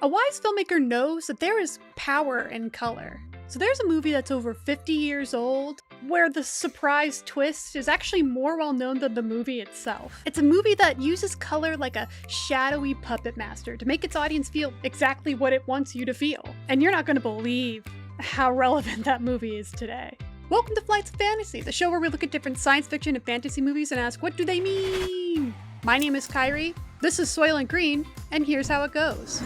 A wise filmmaker knows that there is power in color. So there's a movie that's over 50 years old where the surprise twist is actually more well known than the movie itself. It's a movie that uses color like a shadowy puppet master to make its audience feel exactly what it wants you to feel. And you're not going to believe how relevant that movie is today. Welcome to Flights of Fantasy, the show where we look at different science fiction and fantasy movies and ask, what do they mean? My name is Kyrie, this is Soylent Green, and here's how it goes.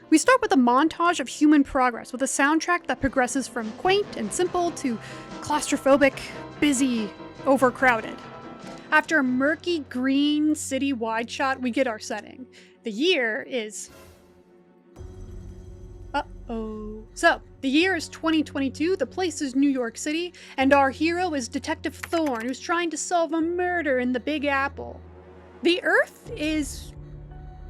We start with a montage of human progress with a soundtrack that progresses from quaint and simple to claustrophobic, busy, overcrowded. After a murky green city wide shot, we get our setting. The year is... So, the year is 2022, the place is New York City, and our hero is Detective Thorne, who's trying to solve a murder in the Big Apple. The Earth is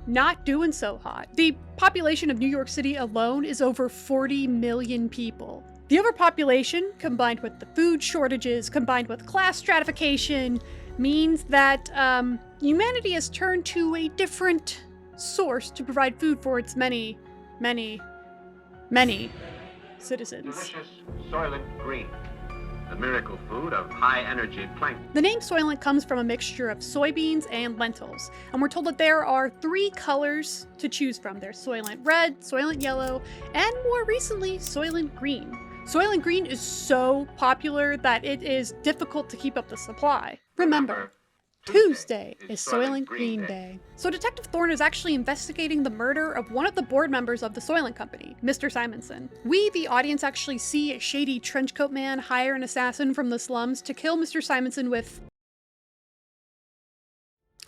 not doing so hot. The population of New York City alone is over 40 million people. The overpopulation, combined with the food shortages, combined with class stratification, means that humanity has turned to a different source to provide food for its many citizens. Delicious Soylent Green, the miracle food of high-energy plankton. The name Soylent comes from a mixture of soybeans and lentils, and we're told that there are 3 colors to choose from. There's Soylent Red, Soylent Yellow, and more recently, Soylent Green. Soylent Green is so popular that it is difficult to keep up the supply. Remember, Tuesday is Soylent Green Day. So Detective Thorne is actually investigating the murder of one of the board members of the Soylent Company, Mr. Simonson. We, the audience, actually see a shady trenchcoat man hire an assassin from the slums to kill Mr. Simonson with...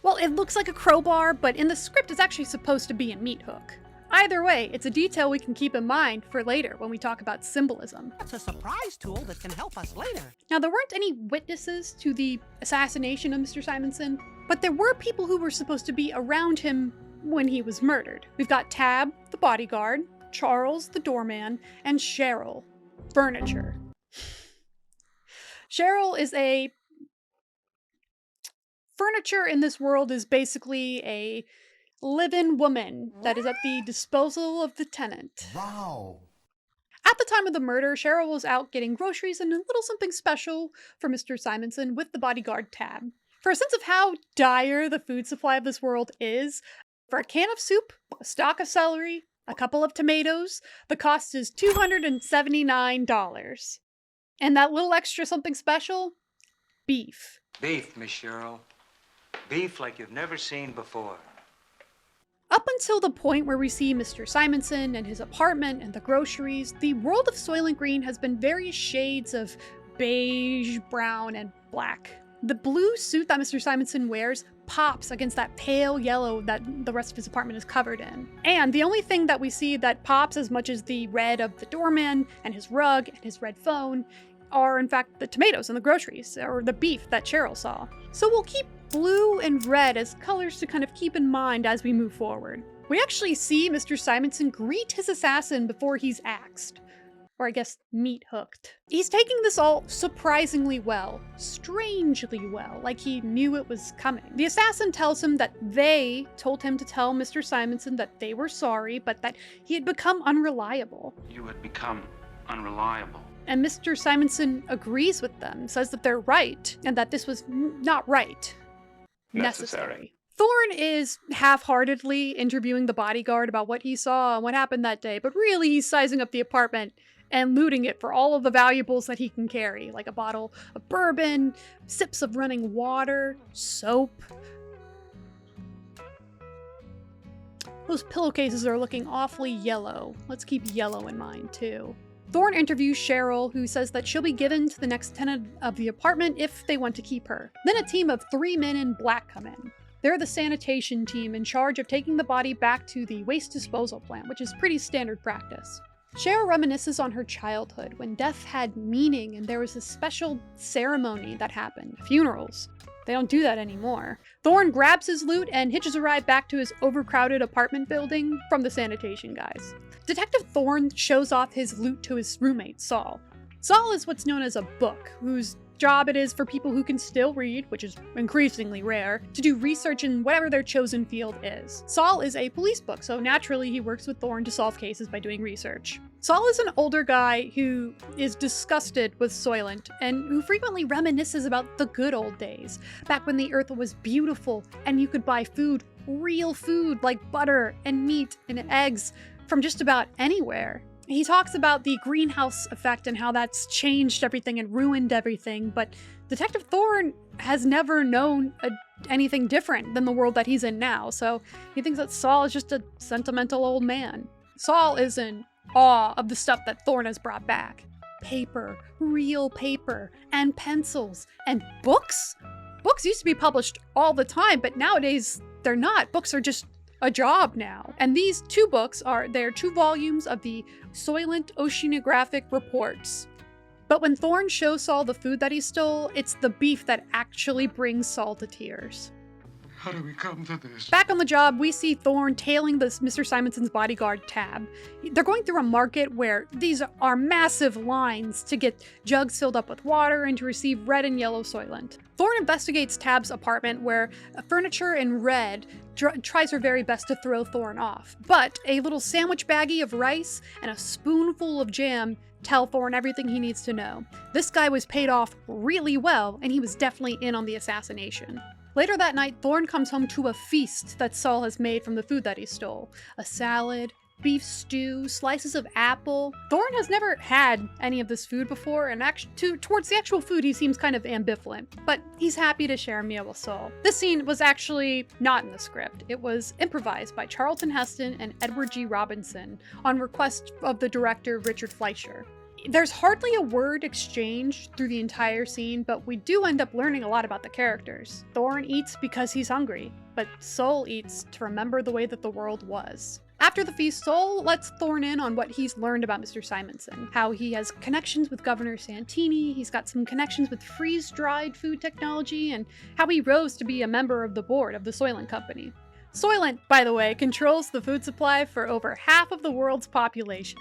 well, it looks like a crowbar, but in the script it's actually supposed to be a meat hook. Either way, it's a detail we can keep in mind for later when we talk about symbolism. That's a surprise tool that can help us later. Now, there weren't any witnesses to the assassination of Mr. Simonson, but there were people who were supposed to be around him when he was murdered. We've got Tab, the bodyguard, Charles, the doorman, and Cheryl, furniture. Cheryl is a... furniture in this world is basically a live-in woman that is at the disposal of the tenant. Wow. At the time of the murder, Cheryl was out getting groceries and a little something special for Mr. Simonson with the bodyguard Tab. For a sense of how dire the food supply of this world is, for a can of soup, a stalk of celery, a couple of tomatoes, the cost is $279. And that little extra something special? Beef. Beef, Miss Cheryl. Beef like you've never seen before. Up until the point where we see Mr. Simonson and his apartment and the groceries, the world of Soylent Green has been various shades of beige, brown, and black. The blue suit that Mr. Simonson wears pops against that pale yellow that the rest of his apartment is covered in. And the only thing that we see that pops as much as the red of the doorman and his rug and his red phone are in fact the tomatoes and the groceries, or the beef that Cheryl saw. So we'll keep blue and red as colors to kind of keep in mind as we move forward. We actually see Mr. Simonson greet his assassin before he's axed. Or I guess meat hooked. He's taking this all surprisingly well, strangely well, like he knew it was coming. The assassin tells him that they told him to tell Mr. Simonson that they were sorry, but that he had become unreliable. You had become unreliable. And Mr. Simonson agrees with them, says that they're right, and that this was not right. Necessary. Thorne is half-heartedly interviewing the bodyguard about what he saw and what happened that day, but really he's sizing up the apartment and looting it for all of the valuables that he can carry, like a bottle of bourbon, sips of running water, soap. Those pillowcases are looking awfully yellow. Let's keep yellow in mind, too. Thorne interviews Cheryl, who says that she'll be given to the next tenant of the apartment if they want to keep her. Then a team of 3 men in black come in. They're the sanitation team in charge of taking the body back to the waste disposal plant, which is pretty standard practice. Cheryl reminisces on her childhood, when death had meaning and there was a special ceremony that happened, funerals. They don't do that anymore. Thorne grabs his loot and hitches a ride back to his overcrowded apartment building from the sanitation guys. Detective Thorne shows off his loot to his roommate, Saul. Saul is what's known as a book, whose job it is for people who can still read, which is increasingly rare, to do research in whatever their chosen field is. Saul is a police book, so naturally he works with Thorne to solve cases by doing research. Saul is an older guy who is disgusted with Soylent and who frequently reminisces about the good old days, back when the earth was beautiful and you could buy food, real food like butter and meat and eggs from just about anywhere. He talks about the greenhouse effect and how that's changed everything and ruined everything, but Detective Thorne has never known anything different than the world that he's in now, so he thinks that Saul is just a sentimental old man. Saul is in awe of the stuff that Thorne has brought back. Paper, real paper, and pencils, and books? Books used to be published all the time, but nowadays they're not. Books are just a job now. And these two books they're 2 volumes of the Soylent Oceanographic Reports. But when Thorne shows Saul the food that he stole, it's the beef that actually brings Saul to tears. How do we come to this? Back on the job, we see Thorne tailing this Mr. Simonson's bodyguard Tab. They're going through a market where these are massive lines to get jugs filled up with water and to receive red and yellow Soylent. Thorne investigates Tab's apartment where furniture in red tries her very best to throw Thorne off. But a little sandwich baggie of rice and a spoonful of jam tell Thorne everything he needs to know. This guy was paid off really well, and he was definitely in on the assassination. Later that night, Thorne comes home to a feast that Saul has made from the food that he stole. A salad, beef stew, slices of apple. Thorne has never had any of this food before, and towards the actual food he seems kind of ambivalent, but he's happy to share a meal with Saul. This scene was actually not in the script. It was improvised by Charlton Heston and Edward G. Robinson on request of the director Richard Fleischer. There's hardly a word exchanged through the entire scene, but we do end up learning a lot about the characters. Thorne eats because he's hungry, but Saul eats to remember the way that the world was. After the feast, Saul lets Thorne in on what he's learned about Mr. Simonson, how he has connections with Governor Santini, he's got some connections with freeze-dried food technology, and how he rose to be a member of the board of the Soylent Company. Soylent, by the way, controls the food supply for over half of the world's population.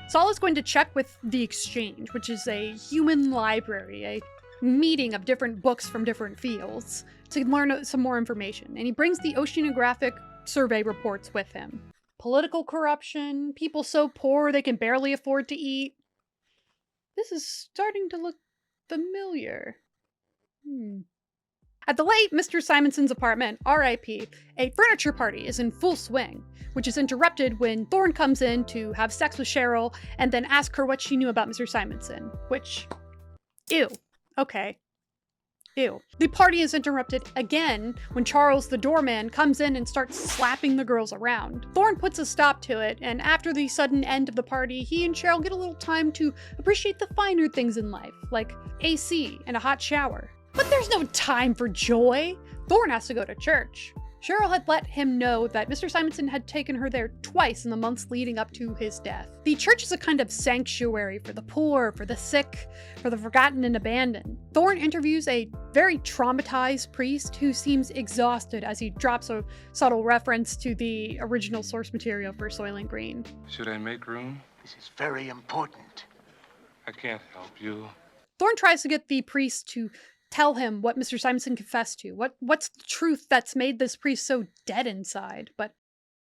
Saul is going to check with the Exchange, which is a human library, a meeting of different books from different fields, to learn some more information, and he brings the oceanographic survey reports with him. Political corruption, people so poor they can barely afford to eat. This is starting to look familiar. At the late Mr. Simonson's apartment, R.I.P., a furniture party is in full swing, which is interrupted when Thorne comes in to have sex with Cheryl and then ask her what she knew about Mr. Simonson, which, ew, okay. Ew. The party is interrupted again when Charles the doorman comes in and starts slapping the girls around. Thorne puts a stop to it, and after the sudden end of the party, he and Cheryl get a little time to appreciate the finer things in life, like AC and a hot shower. But there's no time for joy. Thorne has to go to church. Cheryl had let him know that Mr. Simonson had taken her there twice in the months leading up to his death. The church is a kind of sanctuary for the poor, for the sick, for the forgotten and abandoned. Thorne interviews a very traumatized priest who seems exhausted as he drops a subtle reference to the original source material for Soylent Green. Should I make room? This is very important. I can't help you. Thorne tries to get the priest to tell him what Mr. Simonson confessed to. What's the truth that's made this priest so dead inside? But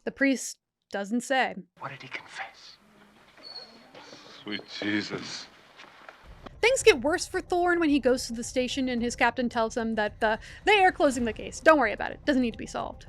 the priest doesn't say. What did he confess? Sweet Jesus. Things get worse for Thorne when he goes to the station and his captain tells him that they are closing the case. Don't worry about it. Doesn't need to be solved.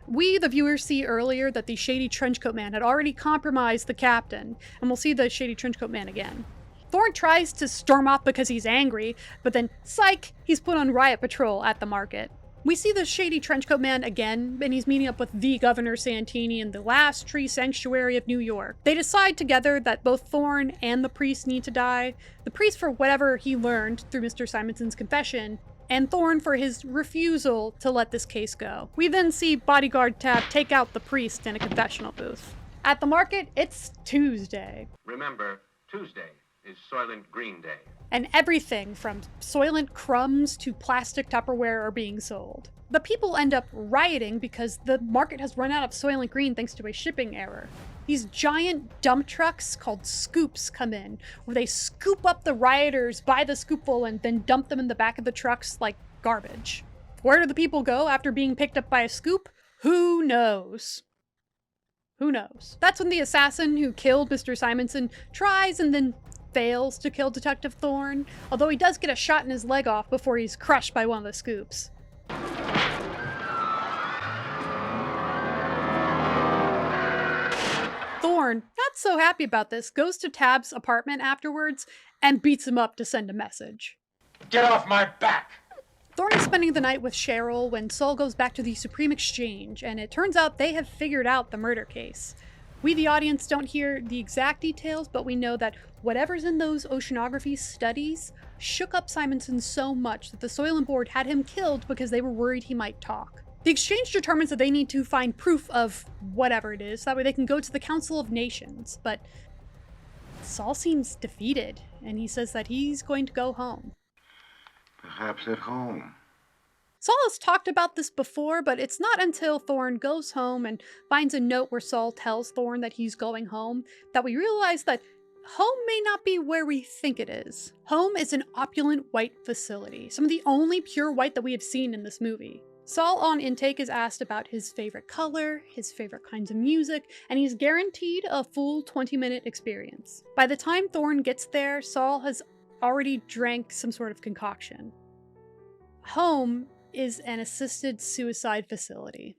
We, the viewers, see earlier that the shady trenchcoat man had already compromised the captain, and we'll see the shady trenchcoat man again. Thorne tries to storm off because he's angry, but then, psych, he's put on riot patrol at the market. We see the shady trenchcoat man again, and he's meeting up with the Governor Santini in the last tree sanctuary of New York. They decide together that both Thorne and the priest need to die. The priest for whatever he learned through Mr. Simonson's confession, and Thorne for his refusal to let this case go. We then see bodyguard Tab take out the priest in a confessional booth. At the market, it's Tuesday. Remember, Tuesday is Soylent Green Day. And everything from Soylent crumbs to plastic Tupperware are being sold. The people end up rioting because the market has run out of Soylent Green thanks to a shipping error. These giant dump trucks called scoops come in, where they scoop up the rioters by the scoopful and then dump them in the back of the trucks like garbage. Where do the people go after being picked up by a scoop? Who knows? Who knows? That's when the assassin who killed Mr. Simonson tries and then fails to kill Detective Thorne, although he does get a shot in his leg off before he's crushed by one of the scoops. Thorne, not so happy about this, goes to Tab's apartment afterwards and beats him up to send a message. Get off my back! Thorne is spending the night with Cheryl when Saul goes back to the Supreme Exchange, and it turns out they have figured out the murder case. We, the audience, don't hear the exact details, but we know that whatever's in those oceanography studies shook up Simonson so much that the Soylent Board had him killed because they were worried he might talk. The Exchange determines that they need to find proof of whatever it is, so that way they can go to the Council of Nations, but Saul seems defeated, and he says that he's going to go home. Perhaps at home. Saul has talked about this before, but it's not until Thorne goes home and finds a note where Saul tells Thorne that he's going home that we realize that home may not be where we think it is. Home is an opulent white facility, some of the only pure white that we have seen in this movie. Saul on intake is asked about his favorite color, his favorite kinds of music, and he's guaranteed a full 20-minute experience. By the time Thorne gets there, Saul has already drank some sort of concoction. Home is an assisted suicide facility.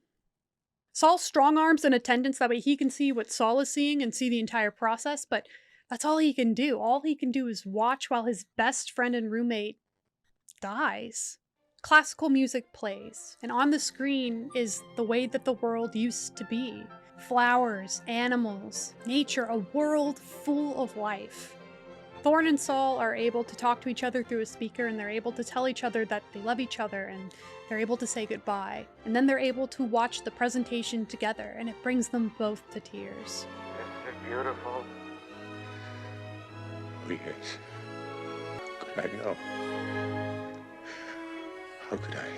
Saul strong arms an attendant that way he can see what Saul is seeing and see the entire process, but that's all he can do. All he can do is watch while his best friend and roommate dies. Classical music plays, and on the screen is the way that the world used to be. Flowers, animals, nature, a world full of life. Thorne and Saul are able to talk to each other through a speaker, and they're able to tell each other that they love each other, and they're able to say goodbye. And then they're able to watch the presentation together, and it brings them both to tears. Isn't it beautiful? Oh, yes. Could I know? How could I?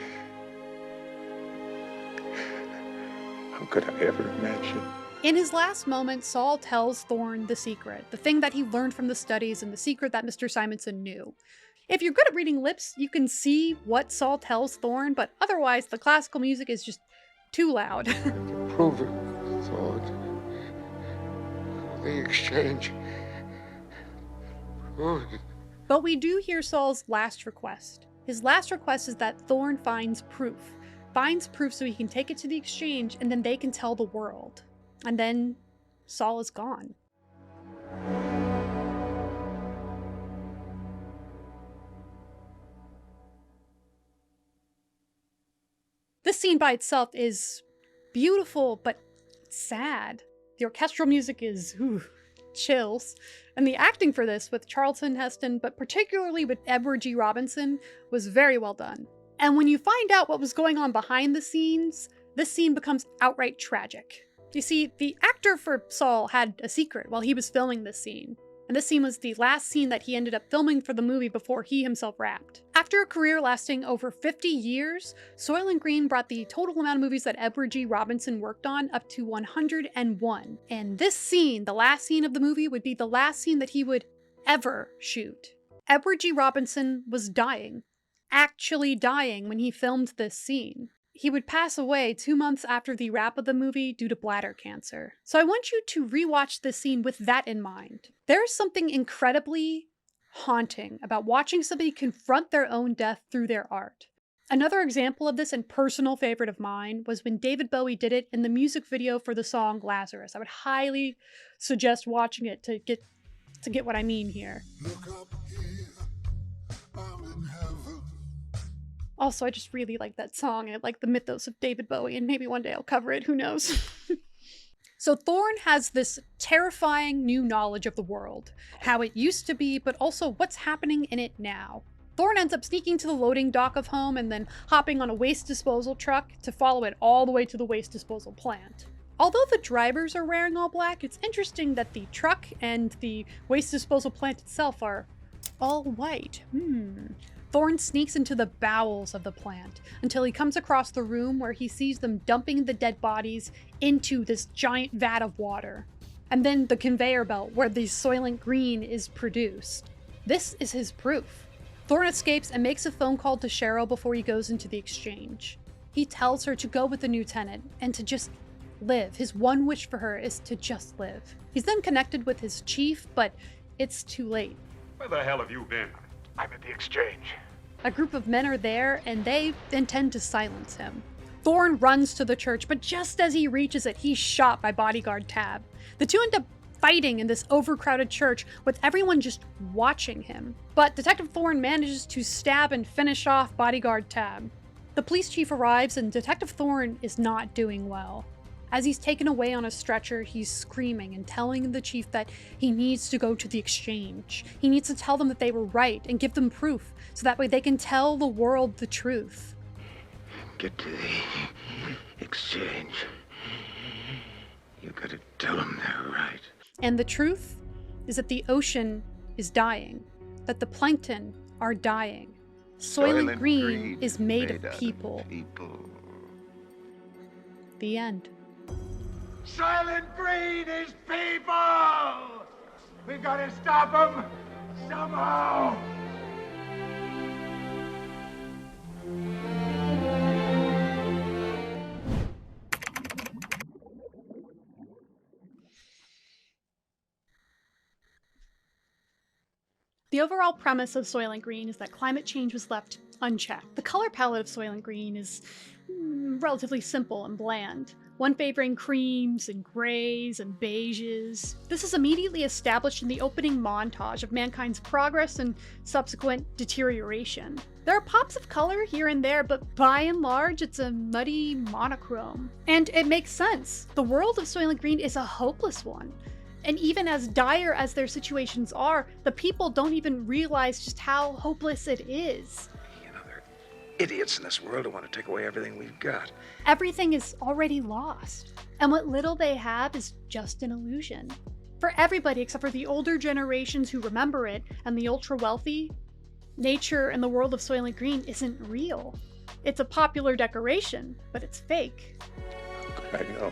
How could I ever imagine? In his last moment, Saul tells Thorne the secret, the thing that he learned from the studies and the secret that Mr. Simonson knew. If you're good at reading lips, you can see what Saul tells Thorne, but otherwise the classical music is just too loud. Prove it, thought. The exchange. Prove it. But we do hear Saul's last request. His last request is that Thorne finds proof. Finds proof so he can take it to the exchange, and then they can tell the world. And then Saul is gone. This scene by itself is beautiful, but sad. The orchestral music is chills. And the acting for this with Charlton Heston, but particularly with Edward G. Robinson, was very well done. And when you find out what was going on behind the scenes, this scene becomes outright tragic. You see, the actor for Saul had a secret while he was filming this scene. And this scene was the last scene that he ended up filming for the movie before he himself wrapped. After a career lasting over 50 years, Soylent Green brought the total amount of movies that Edward G. Robinson worked on up to 101. And this scene, the last scene of the movie, would be the last scene that he would ever shoot. Edward G. Robinson was dying. Actually dying when he filmed this scene. He would pass away 2 months after the wrap of the movie due to bladder cancer. So I want you to rewatch this scene with that in mind. There is something incredibly haunting about watching somebody confront their own death through their art. Another example of this and personal favorite of mine was when David Bowie did it in the music video for the song Lazarus. I would highly suggest watching it to get what I mean here. Look up here, I'm in heaven. Also, I just really like that song. I like the mythos of David Bowie, and maybe one day I'll cover it, who knows. So Thorne has this terrifying new knowledge of the world, how it used to be, but also what's happening in it now. Thorne ends up sneaking to the loading dock of home and then hopping on a waste disposal truck to follow it all the way to the waste disposal plant. Although the drivers are wearing all black, it's interesting that the truck and the waste disposal plant itself are all white. Thorne sneaks into the bowels of the plant until he comes across the room where he sees them dumping the dead bodies into this giant vat of water. And then the conveyor belt where the Soylent Green is produced. This is his proof. Thorne escapes and makes a phone call to Cheryl before he goes into the exchange. He tells her to go with the new tenant and to just live. His one wish for her is to just live. He's then connected with his chief, but it's too late. Where the hell have you been? I'm at the exchange. A group of men are there, and they intend to silence him. Thorne runs to the church, but just as he reaches it, he's shot by bodyguard Tab. The two end up fighting in this overcrowded church, with everyone just watching him. But Detective Thorne manages to stab and finish off bodyguard Tab. The police chief arrives, and Detective Thorne is not doing well. As he's taken away on a stretcher, he's screaming and telling the chief that he needs to go to the exchange. He needs to tell them that they were right and give them proof, so that way they can tell the world the truth. Get to the exchange. You gotta tell them they're right. And the truth is that the ocean is dying, that the plankton are dying. Soylent Green is made of people. The end. Soylent Green is people! We gotta stop them somehow! The overall premise of Soylent Green is that climate change was left unchecked. The color palette of Soylent Green is relatively simple and bland, one favoring creams and grays and beiges. This is immediately established in the opening montage of mankind's progress and subsequent deterioration. There are pops of color here and there, but by and large, it's a muddy monochrome. And it makes sense. The world of Soylent Green is a hopeless one. And even as dire as their situations are, the people don't even realize just how hopeless it is. You know, there are idiots in this world who want to take away everything we've got. Everything is already lost, and what little they have is just an illusion. For everybody except for the older generations who remember it and the ultra-wealthy, nature and the world of Soylent Green isn't real. It's a popular decoration, but it's fake. How could I know?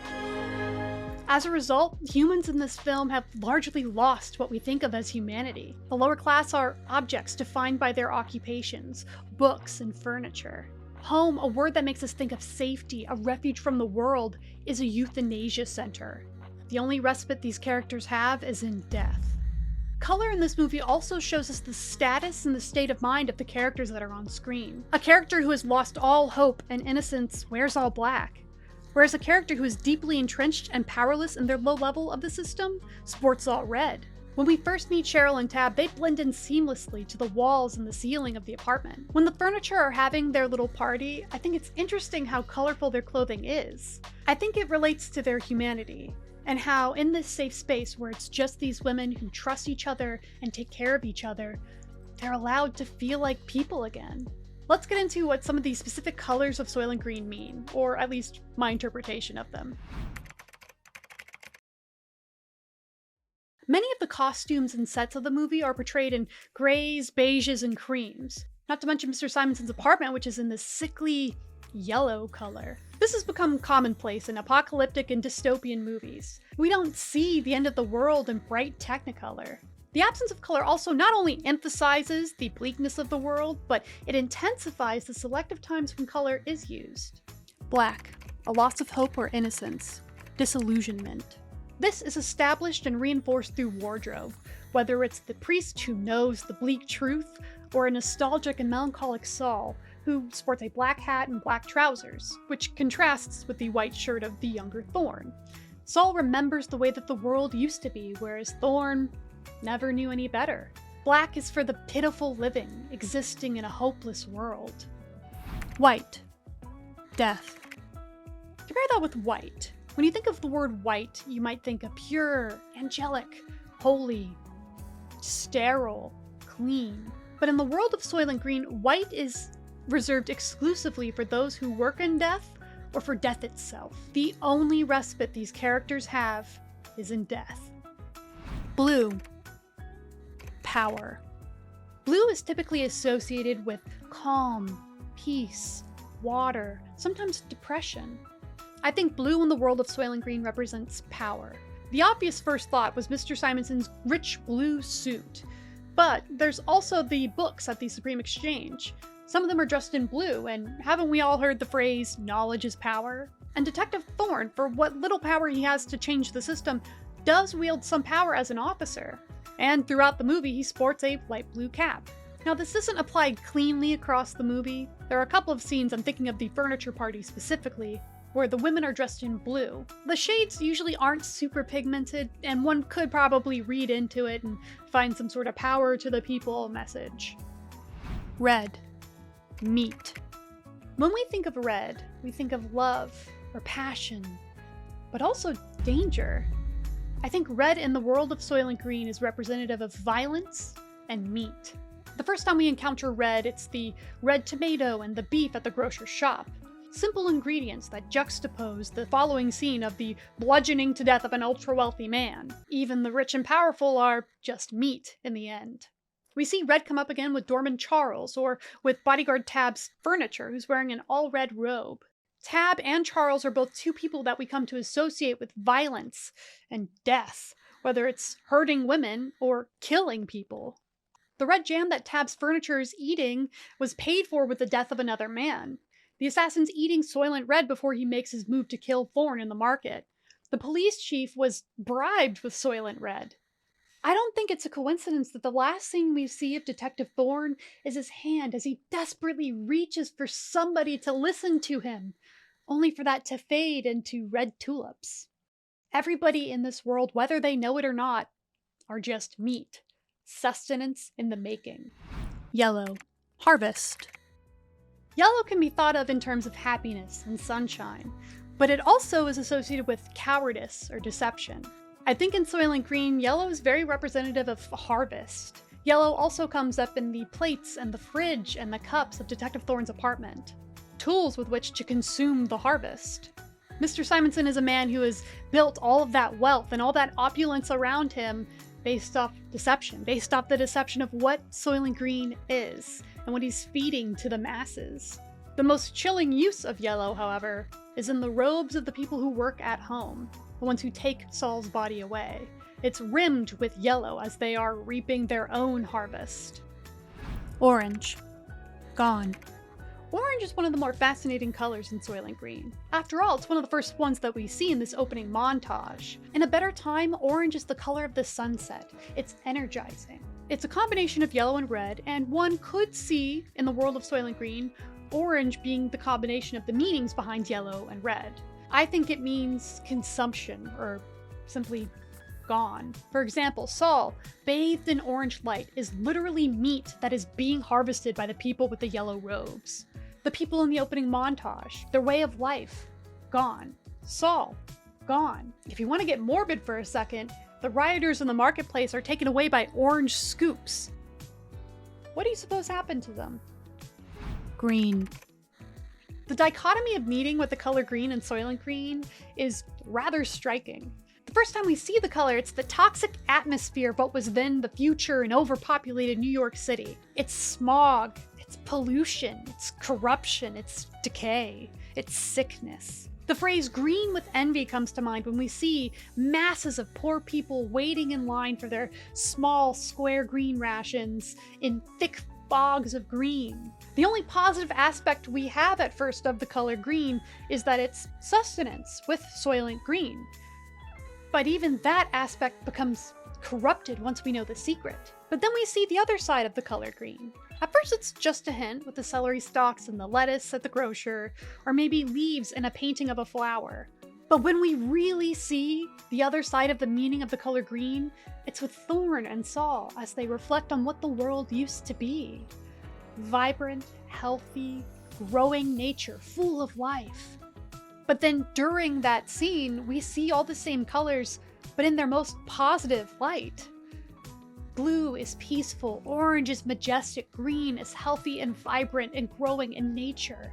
As a result, humans in this film have largely lost what we think of as humanity. The lower class are objects defined by their occupations, books, and furniture. Home, a word that makes us think of safety, a refuge from the world, is a euthanasia center. The only respite these characters have is in death. Color in this movie also shows us the status and the state of mind of the characters that are on screen. A character who has lost all hope and innocence wears all black, whereas a character who is deeply entrenched and powerless in their low level of the system sports all red. When we first meet Cheryl and Tab, they blend in seamlessly to the walls and the ceiling of the apartment. When the furniture are having their little party, I think it's interesting how colorful their clothing is. I think it relates to their humanity, and how in this safe space where it's just these women who trust each other and take care of each other, they're allowed to feel like people again. Let's get into what some of these specific colors of Soylent Green mean, or at least my interpretation of them. Many of the costumes and sets of the movie are portrayed in grays, beiges, and creams. Not to mention Mr. Simonson's apartment, which is in this sickly yellow color. This has become commonplace in apocalyptic and dystopian movies. We don't see the end of the world in bright Technicolor. The absence of color also not only emphasizes the bleakness of the world, but it intensifies the selective times when color is used. Black, a loss of hope or innocence, disillusionment. This is established and reinforced through wardrobe, whether it's the priest who knows the bleak truth, or a nostalgic and melancholic Saul, who sports a black hat and black trousers, which contrasts with the white shirt of the younger Thorne. Saul remembers the way that the world used to be, whereas Thorne never knew any better. Black is for the pitiful living, existing in a hopeless world. White. Death. Compare that with white. When you think of the word white, you might think of pure, angelic, holy, sterile, clean. But in the world of Soylent Green, white is reserved exclusively for those who work in death or for death itself. The only respite these characters have is in death. Blue. Power. Blue is typically associated with calm, peace, water, sometimes depression. I think blue in the world of Soylent Green represents power. The obvious first thought was Mr. Simonson's rich blue suit, but there's also the books at the Supreme Exchange. Some of them are dressed in blue, and haven't we all heard the phrase, knowledge is power? And Detective Thorne, for what little power he has to change the system, does wield some power as an officer. And throughout the movie, he sports a light blue cap. Now, this isn't applied cleanly across the movie. There are a couple of scenes, I'm thinking of the furniture party specifically, where the women are dressed in blue. The shades usually aren't super pigmented, and one could probably read into it and find some sort of power to the people message. Red. Meat. When we think of red, we think of love or passion, but also danger. I think red in the world of Soylent Green is representative of violence and meat. The first time we encounter red, it's the red tomato and the beef at the grocer's shop. Simple ingredients that juxtapose the following scene of the bludgeoning to death of an ultra-wealthy man. Even the rich and powerful are just meat in the end. We see red come up again with Doorman Charles, or with bodyguard Tab's furniture, who's wearing an all-red robe. Tab and Charles are both two people that we come to associate with violence and death, whether it's hurting women or killing people. The red jam that Tab's furniture is eating was paid for with the death of another man. The assassin's eating Soylent Red before he makes his move to kill Thorne in the market. The police chief was bribed with Soylent Red. I don't think it's a coincidence that the last thing we see of Detective Thorne is his hand as he desperately reaches for somebody to listen to him, only for that to fade into red tulips. Everybody in this world, whether they know it or not, are just meat. Sustenance in the making. Yellow. Harvest. Yellow can be thought of in terms of happiness and sunshine, but it also is associated with cowardice or deception. I think in Soylent Green, yellow is very representative of harvest. Yellow also comes up in the plates and the fridge and the cups of Detective Thorne's apartment. Tools with which to consume the harvest. Mr. Simonson is a man who has built all of that wealth and all that opulence around him based off deception, based off the deception of what Soylent Green is and what he's feeding to the masses. The most chilling use of yellow, however, is in the robes of the people who work at home, the ones who take Saul's body away. It's rimmed with yellow as they are reaping their own harvest. Orange. Gone. Orange is one of the more fascinating colors in Soylent Green. After all, it's one of the first ones that we see in this opening montage. In a better time, orange is the color of the sunset. It's energizing. It's a combination of yellow and red, and one could see, in the world of Soylent Green, orange being the combination of the meanings behind yellow and red. I think it means consumption, or simply gone. For example, Saul, bathed in orange light, is literally meat that is being harvested by the people with the yellow robes. The people in the opening montage, their way of life, gone. Saul, gone. If you want to get morbid for a second, the rioters in the marketplace are taken away by orange scoops. What do you suppose happened to them? Green. The dichotomy of meeting with the color green in Soylent Green is rather striking. The first time we see the color, it's the toxic atmosphere of what was then the future in overpopulated New York City. It's smog, it's pollution, it's corruption, it's decay, it's sickness. The phrase green with envy comes to mind when we see masses of poor people waiting in line for their small square green rations in thick fogs of green. The only positive aspect we have at first of the color green is that it's sustenance with Soylent Green. But even that aspect becomes corrupted once we know the secret. But then we see the other side of the color green. At first it's just a hint with the celery stalks and the lettuce at the grocer, or maybe leaves in a painting of a flower. But when we really see the other side of the meaning of the color green, it's with Thorne and Saul as they reflect on what the world used to be. Vibrant, healthy, growing nature, full of life. But then during that scene, we see all the same colors, but in their most positive light. Blue is peaceful, orange is majestic, green is healthy and vibrant and growing in nature.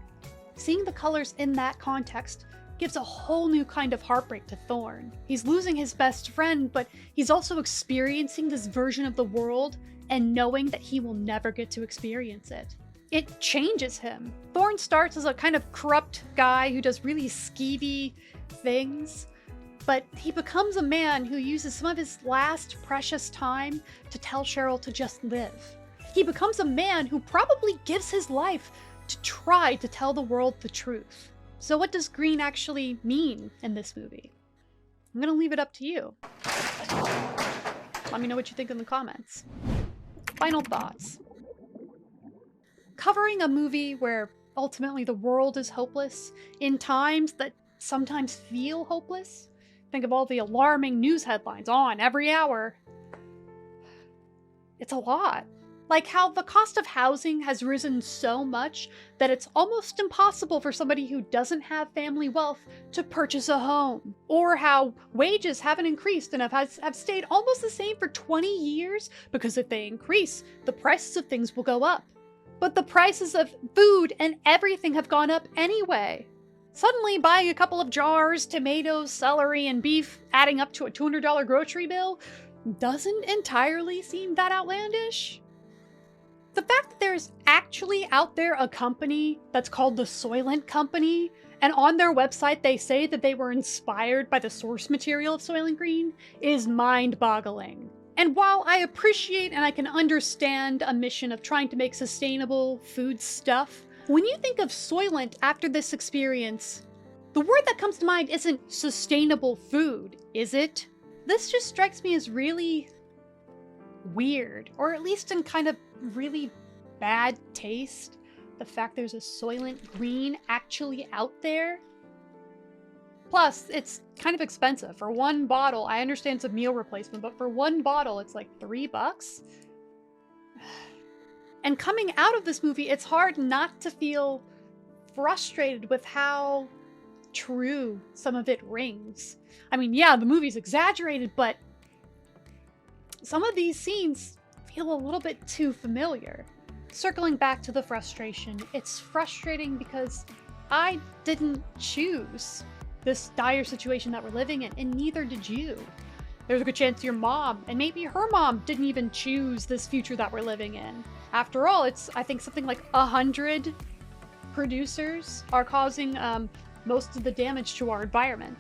Seeing the colors in that context gives a whole new kind of heartbreak to Thorn. He's losing his best friend, but he's also experiencing this version of the world and knowing that he will never get to experience it. It changes him. Thorn starts as a kind of corrupt guy who does really skeevy things, but he becomes a man who uses some of his last precious time to tell Cheryl to just live. He becomes a man who probably gives his life to try to tell the world the truth. So what does green actually mean in this movie? I'm gonna leave it up to you. Let me know what you think in the comments. Final thoughts. Covering a movie where ultimately the world is hopeless in times that sometimes feel hopeless. Think of all the alarming news headlines on every hour. It's a lot. Like how the cost of housing has risen so much that it's almost impossible for somebody who doesn't have family wealth to purchase a home. Or how wages haven't increased and have stayed almost the same for 20 years because if they increase, the prices of things will go up. But the prices of food and everything have gone up anyway. Suddenly buying a couple of jars, tomatoes, celery, and beef adding up to a $200 grocery bill doesn't entirely seem that outlandish. The fact that there's actually out there a company that's called the Soylent Company, and on their website they say that they were inspired by the source material of Soylent Green, is mind-boggling. And while I appreciate and I can understand a mission of trying to make sustainable food stuff, when you think of Soylent after this experience, the word that comes to mind isn't sustainable food, is it? This just strikes me as really weird, or at least in kind of really bad taste. The fact there's a Soylent Green actually out there. Plus, it's kind of expensive. For one bottle, I understand it's a meal replacement, but for one bottle, it's like $3. And coming out of this movie, it's hard not to feel frustrated with how true some of it rings. I mean, yeah, the movie's exaggerated, but some of these scenes feel a little bit too familiar. Circling back to the frustration, it's frustrating because I didn't choose this dire situation that we're living in, and neither did you. There's a good chance your mom, and maybe her mom, didn't even choose this future that we're living in. After all, it's, I think, something like 100 producers are causing most of the damage to our environment.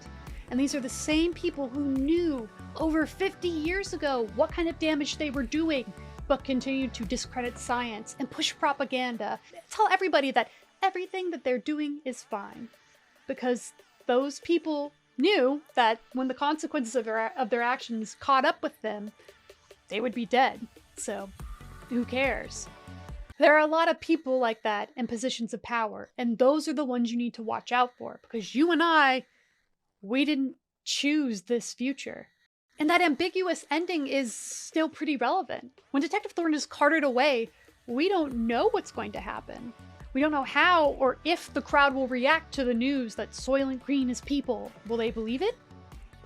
And these are the same people who knew over 50 years ago what kind of damage they were doing, but continued to discredit science and push propaganda. Tell everybody that everything that they're doing is fine. Because those people knew that when the consequences of their actions caught up with them, they would be dead. So, who cares? There are a lot of people like that in positions of power, and those are the ones you need to watch out for, because you and I, we didn't choose this future. And that ambiguous ending is still pretty relevant. When Detective Thorne is carted away, we don't know what's going to happen. We don't know how or if the crowd will react to the news that Soylent Green is people. Will they believe it?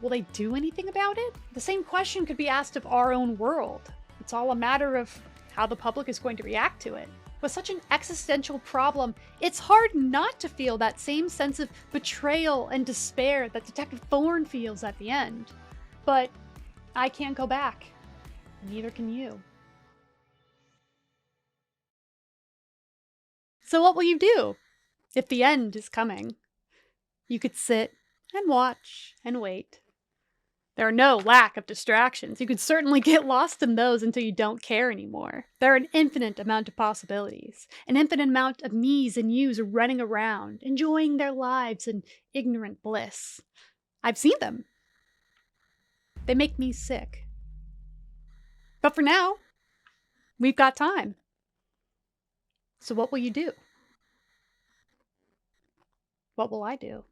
Will they do anything about it? The same question could be asked of our own world. It's all a matter of how the public is going to react to it. With such an existential problem, it's hard not to feel that same sense of betrayal and despair that Detective Thorne feels at the end. But I can't go back. Neither can you. So what will you do if the end is coming? You could sit and watch and wait. There are no lack of distractions. You could certainly get lost in those until you don't care anymore. There are an infinite amount of possibilities, an infinite amount of me's and you's running around, enjoying their lives in ignorant bliss. I've seen them. They make me sick. But for now, we've got time. So what will you do? What will I do?